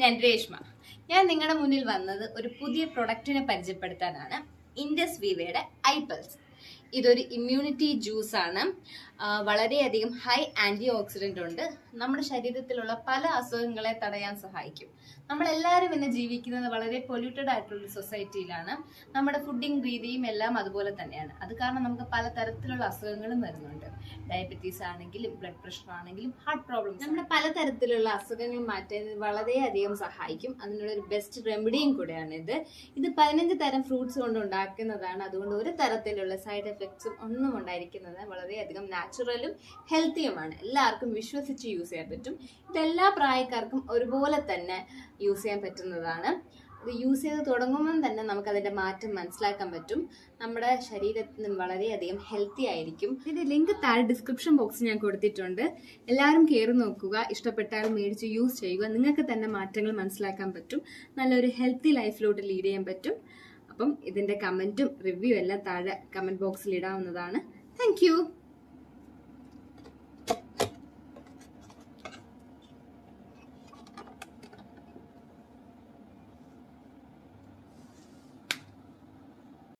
ഞാൻ രേഷ്മ. ഞാൻ നിങ്ങളുടെ മുന്നിൽ വന്നത് ഒരു പുതിയ പ്രൊഡക്റ്റിനെ പരിചയപ്പെടുത്താനാണ്. ഇൻഡസ് വിവയുടെ ഐപൾസ്. ഇതൊരു ഇമ്മ്യൂണിറ്റി ജ്യൂസ് ആണ്. വളരെയധികം ഹൈ ആന്റി ഓക്സിഡന്റ് ഉണ്ട്. നമ്മുടെ ശരീരത്തിലുള്ള പല അസുഖങ്ങളെ തടയാൻ സഹായിക്കും. നമ്മളെല്ലാവരും ഇന്ന് ജീവിക്കുന്നത് വളരെ പൊല്യൂട്ടഡ് ആയിട്ടുള്ള ഒരു സൊസൈറ്റിയിലാണ്. നമ്മുടെ ഫുഡിങ് രീതിയും എല്ലാം അതുപോലെ തന്നെയാണ്. അത് കാരണം നമുക്ക് പലതരത്തിലുള്ള അസുഖങ്ങളും വരുന്നുണ്ട്. ഡയബറ്റീസ് ആണെങ്കിലും ബ്ലഡ് പ്രഷർ ആണെങ്കിലും ഹാർട്ട് പ്രോബ്ലംസ്, നമ്മുടെ പലതരത്തിലുള്ള അസുഖങ്ങൾ മാറ്റാൻ വളരെയധികം സഹായിക്കും. അതിനുള്ള ഒരു ബെസ്റ്റ് റെമഡിയും കൂടെയാണ് ഇത് 15 തരം ഫ്രൂട്ട്സ് കൊണ്ട് ഉണ്ടാക്കുന്നതാണ്. അതുകൊണ്ട് ഒരു തരത്തിലുള്ള സൈഡ് എഫക്ട്സും ഒന്നും ഉണ്ടായിരിക്കുന്നത് വളരെയധികം നാച്ചുറലും ഹെൽത്തിയുമാണ്. എല്ലാവർക്കും വിശ്വസിച്ച് യൂസ് ചെയ്യാൻ പറ്റും. ഇതെല്ലാ പ്രായക്കാർക്കും ഒരുപോലെ തന്നെ യൂസ് ചെയ്യാൻ പറ്റുന്നതാണ്. ഇത് യൂസ് ചെയ്ത് തുടങ്ങുമ്പോൾ തന്നെ നമുക്ക് അതിന്റെ മാറ്റം മനസ്സിലാക്കാൻ പറ്റും. നമ്മുടെ ശരീരത്തിനും വളരെയധികം ഹെൽത്തി ആയിരിക്കും. ഇതിന്റെ ലിങ്ക് താഴെ ഡിസ്ക്രിപ്ഷൻ ബോക്സിൽ ഞാൻ കൊടുത്തിട്ടുണ്ട്. എല്ലാവരും കയറി നോക്കുക. ഇഷ്ടപ്പെട്ടാൽ മേടിച്ച് യൂസ് ചെയ്യുക. നിങ്ങൾക്ക് തന്നെ മാറ്റങ്ങൾ മനസ്സിലാക്കാൻ പറ്റും. നല്ലൊരു ഹെൽത്തി ലൈഫിലോട്ട് ലീഡ് ചെയ്യാൻ പറ്റും. അപ്പം ഇതിന്റെ കമന്റും റിവ്യൂ എല്ലാം താഴെ കമന്റ് ബോക്സിൽ ഇടാവുന്നതാണ്. Thank you.